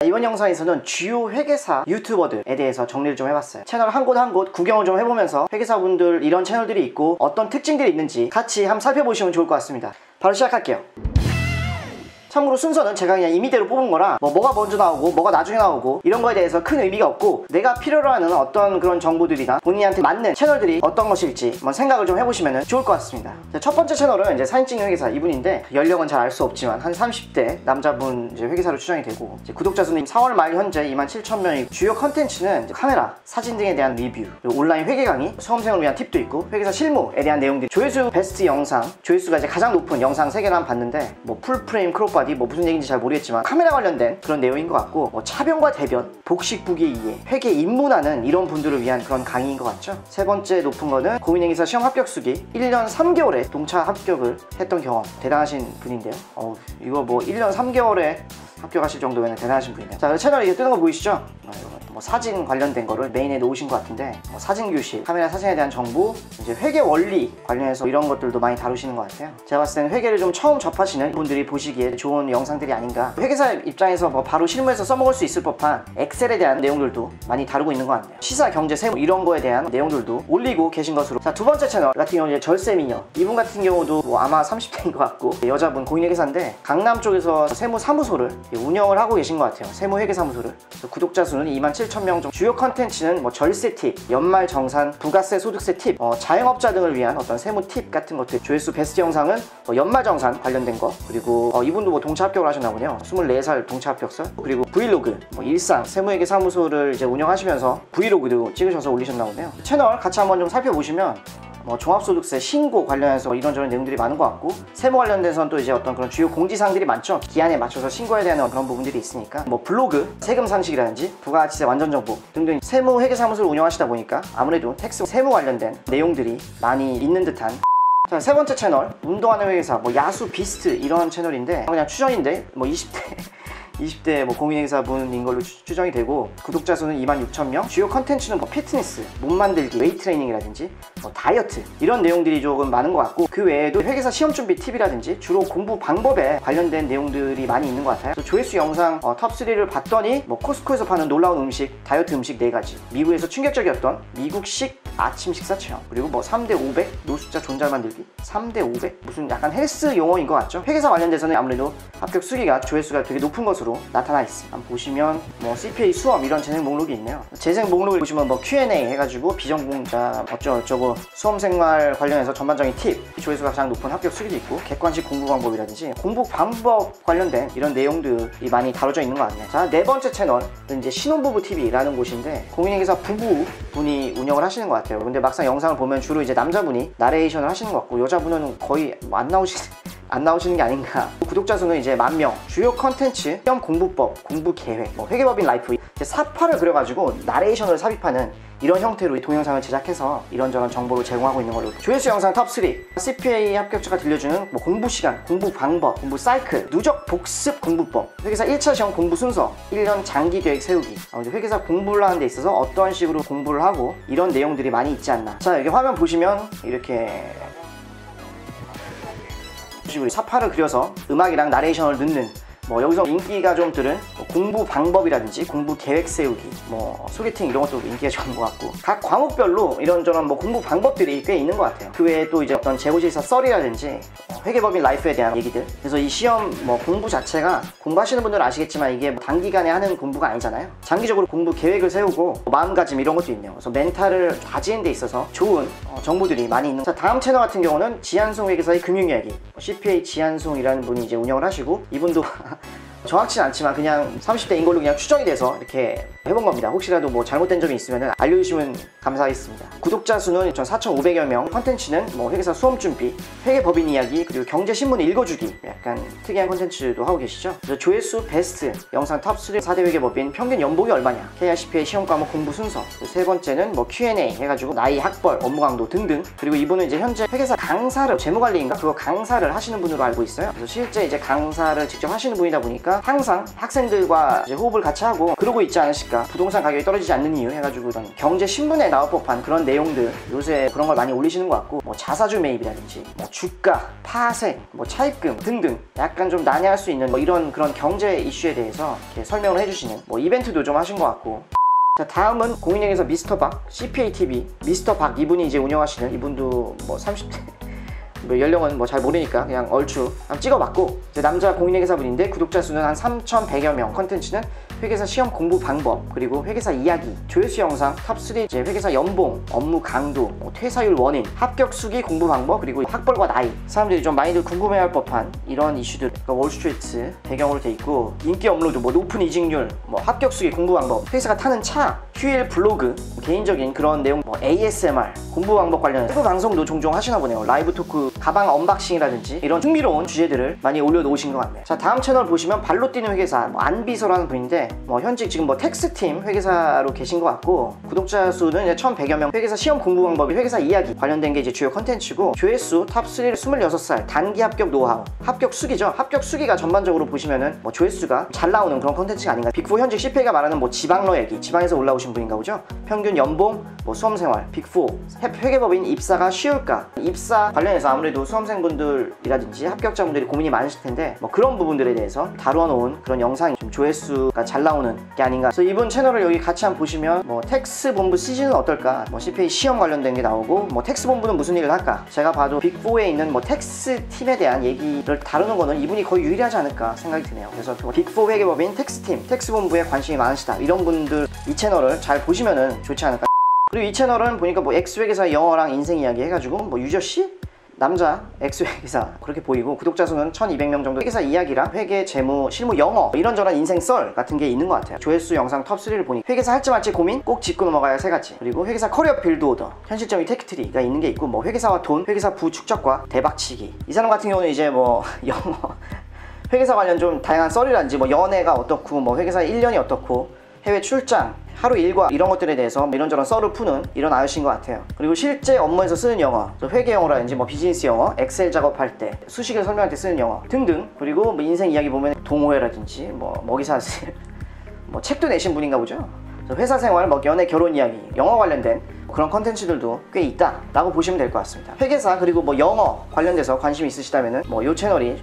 이번 영상에서는 주요 회계사 유튜버들에 대해서 정리를 좀 해봤어요. 채널 한 곳 한 곳 구경을 좀 해보면서 회계사분들 이런 채널들이 있고 어떤 특징들이 있는지 같이 한번 살펴보시면 좋을 것 같습니다. 바로 시작할게요. 참고로 순서는 제가 그냥 임의대로 뽑은 거라 뭐가 먼저 나오고 뭐가 나중에 나오고 이런 거에 대해서 큰 의미가 없고, 내가 필요로 하는 어떤 그런 정보들이나 본인한테 맞는 채널들이 어떤 것일지 한번 생각을 좀 해보시면 좋을 것 같습니다. 첫 번째 채널은 이제 사진 찍는 회계사 이분인데, 연령은 잘 알 수 없지만 한 30대 남자분 이제 회계사로 추정이 되고, 이제 구독자 수는 4월 말 현재 27,000명이고, 주요 컨텐츠는 카메라, 사진 등에 대한 리뷰, 그리고 온라인 회계 강의, 수험생을 위한 팁도 있고, 회계사 실무에 대한 내용들이, 조회수 베스트 영상, 조회수가 이제 가장 높은 영상 3개를 한번 봤는데, 뭐 풀프레임 크롭바디 뭐 무슨 얘기인지 잘 모르겠지만 카메라 관련된 그런 내용인 것 같고, 뭐 차변과 대변, 복식부기의 이해, 회계 입문하는 이런 분들을 위한 그런 강의인 것 같죠. 세 번째 높은 거는 공인회계사 시험 합격수기 1년 3개월에 동차 합격을 했던 경험, 대단하신 분인데요. 이거 뭐 1년 3개월에 합격하실 정도면 대단하신 분이네요. 자, 채널 이게 뜨는 거 보이시죠? 뭐 사진 관련된 거를 메인에 놓으신 것 같은데, 뭐 사진 교실, 카메라 사진에 대한 정보, 이제 회계 원리 관련해서 이런 것들도 많이 다루시는 것 같아요. 제가 봤을 때는 회계를 좀 처음 접하시는 분들이 보시기에 좋은 영상들이 아닌가. 회계사 입장에서 뭐 바로 실무에서 써먹을 수 있을 법한 엑셀에 대한 내용들도 많이 다루고 있는 것 같네요. 시사, 경제, 세무 이런 거에 대한 내용들도 올리고 계신 것으로. 자, 두 번째 채널 같은 경우는 절세미녀, 이분 같은 경우도 뭐 아마 30대인 것 같고, 여자분 공인회계사인데 강남 쪽에서 세무사무소를 운영을 하고 계신 것 같아요. 세무회계사무소를. 구독자 수는 27,000명 정도. 주요 컨텐츠는 뭐 절세 팁, 연말 정산, 부가세, 소득세 팁, 자영업자 등을 위한 어떤 세무 팁 같은 것들. 조회수 베스트 영상은 연말 정산 관련된 거, 그리고 이분도 뭐 동차 합격을 하셨나 보네요. 24살 동차 합격설. 그리고 브이로그, 일상 세무회계사무소를 이제 운영하시면서 브이로그도 찍으셔서 올리셨나 보네요. 채널 같이 한번 좀 살펴보시면 종합소득세 신고 관련해서 이런저런 내용들이 많은 것 같고, 세무 관련돼서는 또 이제 어떤 그런 주요 공지사항들이 많죠. 기한에 맞춰서 신고해야 되는 그런 부분들이 있으니까, 블로그, 세금 상식이라든지 부가가치세 완전 정보 등등 세무 회계사무소를 운영하시다 보니까 아무래도 텍스, 세무 관련된 내용들이 많이 있는 듯한. 자, 세 번째 채널, 운동하는 회계사, 야수, 비스트 이런 채널인데, 그냥 추정인데 20대 공인회계사분인 걸로 추정이 되고, 구독자 수는 26,000명. 주요 컨텐츠는 피트니스, 몸 만들기, 웨이트 트레이닝이라든지 다이어트 이런 내용들이 조금 많은 것 같고, 그 외에도 회계사 시험 준비 팁이라든지 주로 공부 방법에 관련된 내용들이 많이 있는 것 같아요. 조회수 영상 톱3를 봤더니 코스코에서 파는 놀라운 음식, 다이어트 음식 4가지, 미국에서 충격적이었던 미국식 아침 식사 체험, 그리고 3대 500 노숙자 존잘 만들기, 3대 500 무슨 약간 헬스 용어인 것 같죠. 회계사 관련돼서는 아무래도 합격 수기가 조회수가 되게 높은 것으로 나타나 있습니다. 한번 보시면 CPA 수험 이런 재생 목록이 있네요. 재생 목록을 보시면 Q&A 해가지고 비전공자 어쩌고저쩌고 수험생활 관련해서 전반적인 팁, 조회수가 가장 높은 합격 수기도 있고, 객관식 공부 방법이라든지 공부 방법 관련된 이런 내용들이 많이 다뤄져 있는 것 같네요. 자, 네 번째 채널은 이제 신혼부부 TV라는 곳인데, 공인회계사 부부분이 운영을 하시는 것 같아요. 근데 막상 영상을 보면 주로 이제 남자분이 나레이션을 하시는 것 같고, 여자분은 거의 안 나오시는 게 아닌가. 구독자 수는 이제 10,000명. 주요 컨텐츠, 시험 공부법, 공부 계획, 회계법인 라이프, 사파를 그려가지고 나레이션을 삽입하는 이런 형태로 동영상을 제작해서 이런저런 정보를 제공하고 있는 걸로. 조회수 영상 톱3, CPA 합격자가 들려주는 공부 시간, 공부 방법, 공부 사이클, 누적 복습 공부법, 회계사 1차 시험 공부 순서, 1년 장기 계획 세우기, 회계사 공부를 하는 데 있어서 어떤 식으로 공부를 하고 이런 내용들이 많이 있지 않나. 자, 여기 화면 보시면 이렇게 사파를 그려서 음악이랑 나레이션을 넣는, 여기서 인기가 좀 들은 공부 방법이라든지 공부 계획 세우기, 소개팅 이런 것도 인기가 좋은 것 같고, 각 과목별로 이런저런 공부 방법들이 꽤 있는 것 같아요. 그 외에 또 이제 어떤 재고지사 썰이라든지 회계법인 라이프에 대한 얘기들. 그래서 이 시험 공부 자체가, 공부하시는 분들은 아시겠지만 이게 단기간에 하는 공부가 아니잖아요. 장기적으로 공부 계획을 세우고 마음가짐 이런 것도 있네요. 그래서 멘탈을 다지는 데 있어서 좋은 정보들이 많이 있는. 자, 다음 채널 같은 경우는 지한송 회계사의 금융이야기, CPA 지한송이라는 분이 이제 운영을 하시고, 이분도 정확치는 않지만 그냥 30대인 걸로 그냥 추정이 돼서 이렇게 해본 겁니다. 혹시라도 잘못된 점이 있으면 알려주시면 감사하겠습니다. 구독자 수는 4,500여 명. 컨텐츠는 회계사 수험 준비, 회계법인 이야기, 그리고 경제신문 읽어주기, 약간 특이한 컨텐츠도 하고 계시죠. 그래서 조회수 베스트 영상 톱3, 4대 회계법인 평균 연봉이 얼마냐, KRCPA 시험 과목 공부 순서, 세 번째는 Q&A 해가지고 나이, 학벌, 업무 강도 등등. 그리고 이분은 이제 현재 회계사 강사를, 재무관리인가 그거 강사를 하시는 분으로 알고 있어요. 그래서 실제 이제 강사를 직접 하시는 분이다 보니까 회계사가 항상 학생들과 이제 호흡을 같이 하고 그러고 있지 않으실까. 부동산 가격이 떨어지지 않는 이유 해가지고 이런 경제 신문에 나올 법한 그런 내용들 요새 그런 걸 많이 올리시는 것 같고, 뭐 자사주 매입이라든지 뭐 주가, 파생, 뭐 차입금 등등 약간 좀 난해할 수 있는 뭐 이런 그런 경제 이슈에 대해서 이렇게 설명을 해주시는 뭐 이벤트도 좀 하신 것 같고. 자, 다음은 공인회계사 미스터박 CPATV 미스터박 이분이 이제 운영하시는, 이분도 뭐 30대 뭐 연령은 뭐 잘 모르니까 그냥 얼추 한번 찍어봤고, 남자 공인회계사분인데 구독자 수는 한 3,100여 명. 컨텐츠는 회계사 시험 공부 방법, 그리고 회계사 이야기, 조회수 영상, 탑3 이제 회계사 연봉, 업무 강도, 뭐 퇴사율 원인, 합격 수기 공부 방법, 그리고 학벌과 나이. 사람들이 좀 많이들 궁금해할 법한 이런 이슈들, 그러니까 월스트리트 배경으로 돼 있고, 인기 업로드, 뭐 높은 이직률, 뭐 합격 수기 공부 방법, 회계사가 타는 차, 휴일 블로그, 개인적인 그런 내용, 뭐 ASMR 공부 방법 관련 라이브 방송도 종종 하시나 보네요. 라이브 토크, 가방 언박싱이라든지 이런 흥미로운 주제들을 많이 올려놓으신 것 같네요. 자, 다음 채널 보시면 발로 뛰는 회계사, 뭐 안비서라는 분인데 뭐 현직 지금 뭐 텍스팀 회계사로 계신 것 같고, 구독자 수는 이제 1,100여 명. 회계사 시험 공부 방법이 회계사 이야기 관련된 게 이제 주요 컨텐츠고, 조회수 탑3 26살 단기 합격 노하우, 합격 수기죠. 합격 수기가 전반적으로 보시면은 뭐 조회수가 잘 나오는 그런 컨텐츠가 아닌가. 빅4 현직 CPA가 말하는 뭐 지방러 얘기, 지방에서 올라오신 분인가 보죠. 평균 연봉, 뭐 수험생활, 빅4 회계법인 입사가 쉬울까, 입사 관련해서 아무래도 수험생분들이라든지 합격자분들이 고민이 많으실 텐데, 뭐 그런 부분들에 대해서 다루어 놓은 그런 영상이 좀 조회수가 잘 나오는 게 아닌가. 그래서 이분 채널을 여기 같이 한번 보시면 뭐 텍스 본부 시즌은 어떨까, 뭐 CPA 시험 관련된 게 나오고, 뭐 텍스 본부는 무슨 일을 할까. 제가 봐도 빅4에 있는 뭐 텍스 팀에 대한 얘기를 다루는 거는 이분이 거의 유일하지 않을까 생각이 드네요. 그래서 빅4 회계법인 텍스팀, 텍스 본부에 관심이 많으시다 이런 분들 이 채널을 잘 보시면은 좋지 않을까. 그리고 이 채널은 보니까 뭐 X회계사 영어랑 인생 이야기 해가지고 뭐 유저씨? 남자 X회계사 그렇게 보이고, 구독자 수는 1,200명 정도. 회계사 이야기랑 회계, 재무, 실무, 영어 이런저런 인생 썰 같은 게 있는 것 같아요. 조회수 영상 톱3를 보니 회계사 할지 말지 고민 꼭 짚고 넘어가야 할 3가지, 그리고 회계사 커리어 빌드 오더, 현실적인 테크트리가 있는 게 있고, 뭐 회계사와 돈, 회계사 부축적과 대박치기. 이 사람 같은 경우는 이제 뭐 영어 회계사 관련 좀 다양한 썰이라든지 뭐 연애가 어떻고, 뭐 회계사 1년이 어떻고, 해외 출장, 하루 일과 이런 것들에 대해서 이런저런 썰을 푸는 이런 아저씨인 것 같아요. 그리고 실제 업무에서 쓰는 영어, 회계 영어라든지 뭐 비즈니스 영어, 엑셀 작업할 때, 수식을 설명할 때 쓰는 영어 등등. 그리고 뭐 인생 이야기 보면 동호회라든지 뭐 먹이사슬 뭐 책도 내신 분인가 보죠. 회사 생활, 뭐 연애, 결혼 이야기, 영어 관련된 그런 컨텐츠들도 꽤 있다 라고 보시면 될 것 같습니다. 회계사 그리고 뭐 영어 관련돼서 관심이 있으시다면은 뭐 이 채널이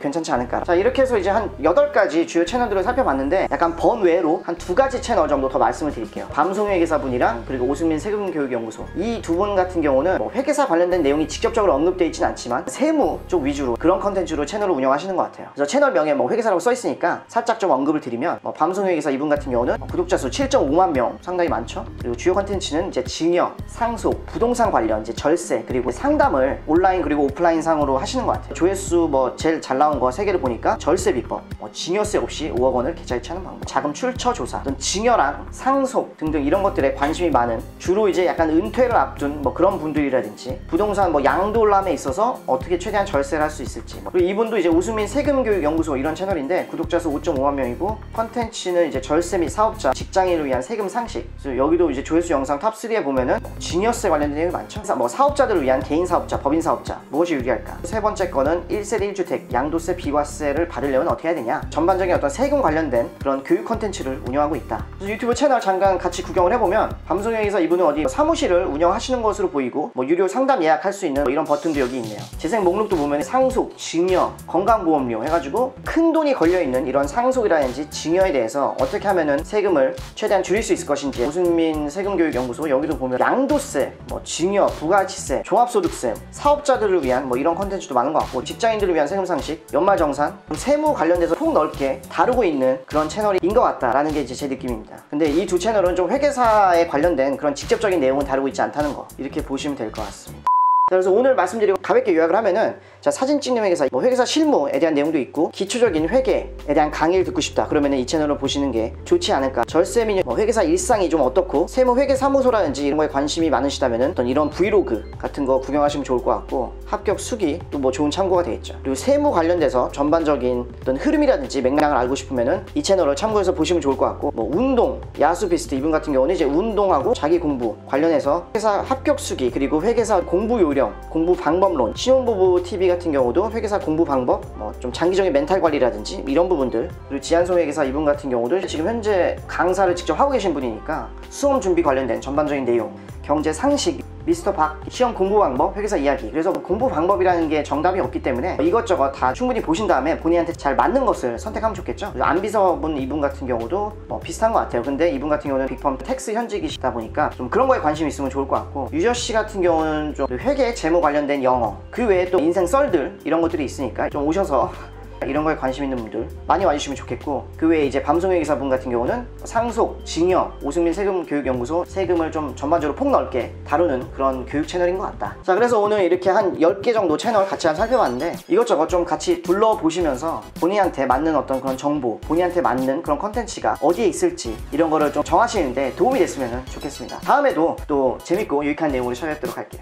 괜찮지 않을까. 자, 이렇게 해서 이제 한 8가지 주요 채널들을 살펴봤는데, 약간 번외로 한 2가지 채널 정도 더 말씀을 드릴게요. 밤송회계사분이랑 그리고 오승민 세금교육연구소, 이 두 분 같은 경우는 뭐 회계사 관련된 내용이 직접적으로 언급되어 있진 않지만 세무 쪽 위주로 그런 컨텐츠로 채널을 운영하시는 것 같아요. 그래서 채널 명에 뭐 회계사라고 써 있으니까 살짝 좀 언급을 드리면, 뭐 밤송회계사 이분 같은 경우는 구독자 수 7.5만 명, 상당히 많죠. 그리고 주요 컨텐츠는 이제 증여, 상속, 부동산 관련, 이제 절세, 그리고 상담을 온라인 그리고 오프라인 상으로 하시는 것 같아요. 조회수 뭐 제일 잘 나온 거 3개를 보니까 절세 비법, 뭐 증여세 없이 5억 원을 계좌이체 하는 방법, 자금 출처 조사, 어떤 증여랑 상속 등등 이런 것들에 관심이 많은, 주로 이제 약간 은퇴를 앞둔 뭐 그런 분들이라든지, 부동산 뭐 양도람에 있어서 어떻게 최대한 절세를 할 수 있을지, 그리고 이분도 이제 오승민 세금교육연구소 이런 채널인데 구독자 수 5.5만 명이고, 컨텐츠는 이제 절세 및 사업자, 직장인을 위한 세금 상식. 그래서 여기도 이제 조회수 영상 탑3에 보면은 증여세 관련된 내용이 많죠. 뭐 사업자들을 위한 개인 사업자, 법인 사업자 무엇이 유리할까. 3번째 거는 1세대 1주택 양도세 비과세를 받으려면 어떻게 해야 되냐. 전반적인 어떤 세금 관련된 그런 교육 컨텐츠를 운영하고 있다. 그래서 유튜브 채널 잠깐 같이 구경을 해보면, 밤송회에서 이분은 어디 사무실을 운영하시는 것으로 보이고, 뭐 유료 상담 예약할 수 있는 뭐 이런 버튼도 여기 있네요. 재생 목록도 보면 상속, 증여, 건강보험료 해가지고 큰 돈이 걸려있는 이런 상속이라든지 증여에 대해서 어떻게 하면은 세금을 최대한 줄일 수 있을 것인지. 오승민 세금교육연구소 여기도 보면 양도세, 뭐 증여, 부가가치세, 종합소득세, 사업자들을 위한 뭐 이런 컨텐츠도 많은 것 같고, 직장인들을 위한 세금 상식, 연말정산, 세무 관련돼서 폭넓게 다루고 있는 그런 채널인 것 같다라는 게 이제 제 느낌입니다. 근데 이 두 채널은 좀 회계사에 관련된 그런 직접적인 내용은 다루고 있지 않다는 거, 이렇게 보시면 될 것 같습니다. 그래서 오늘 말씀드리고 가볍게 요약을 하면은, 자, 사진 찍는 회계사, 뭐 회계사 실무에 대한 내용도 있고, 기초적인 회계에 대한 강의를 듣고 싶다 그러면은 이 채널을 보시는 게 좋지 않을까. 절세 및 뭐 회계사 일상이 좀 어떻고, 세무 회계 사무소라든지 이런 거에 관심이 많으시다면은 어떤 이런 브이로그 같은 거 구경하시면 좋을 것 같고, 합격 수기 또 뭐 좋은 참고가 되겠죠. 그리고 세무 관련돼서 전반적인 어떤 흐름이라든지 맥락을 알고 싶으면은 이 채널을 참고해서 보시면 좋을 것 같고, 뭐 운동, 야수비스트 이분 같은 경우는 이제 운동하고 자기 공부 관련해서 회사 합격 수기, 그리고 회계사 공부 요령, 공부 방법 부업론, 신혼부부 TV 같은 경우도 회계사 공부 방법, 뭐 좀 장기적인 멘탈 관리라든지 이런 부분들, 그리고 지한송 회계사 이분 같은 경우도 지금 현재 강사를 직접 하고 계신 분이니까 수험 준비 관련된 전반적인 내용, 경제 상식, 미스터 박 시험 공부 방법, 회계사 이야기. 그래서 공부 방법이라는 게 정답이 없기 때문에 이것저것 다 충분히 보신 다음에 본인한테 잘 맞는 것을 선택하면 좋겠죠. 안비서분 이분 같은 경우도 뭐 비슷한 것 같아요. 근데 이분 같은 경우는 빅펌 텍스 현직이시다 보니까 좀 그런 거에 관심 있으면 좋을 것 같고, 유저씨 같은 경우는 좀 회계, 재무 관련된 영어, 그 외에 또 인생 썰들 이런 것들이 있으니까 좀 오셔서 이런 거에 관심 있는 분들 많이 와주시면 좋겠고, 그 외에 이제 밤송회계사분 같은 경우는 상속, 징역, 오승민 세금교육연구소 세금을 좀 전반적으로 폭넓게 다루는 그런 교육 채널인 것 같다. 자, 그래서 오늘 이렇게 한 10개 정도 채널 같이 살펴봤는데, 이것저것 좀 같이 둘러보시면서 본인한테 맞는 어떤 그런 정보, 본인한테 맞는 그런 컨텐츠가 어디에 있을지 이런 거를 좀 정하시는데 도움이 됐으면 좋겠습니다. 다음에도 또 재밌고 유익한 내용으로 찾아뵙도록 할게요.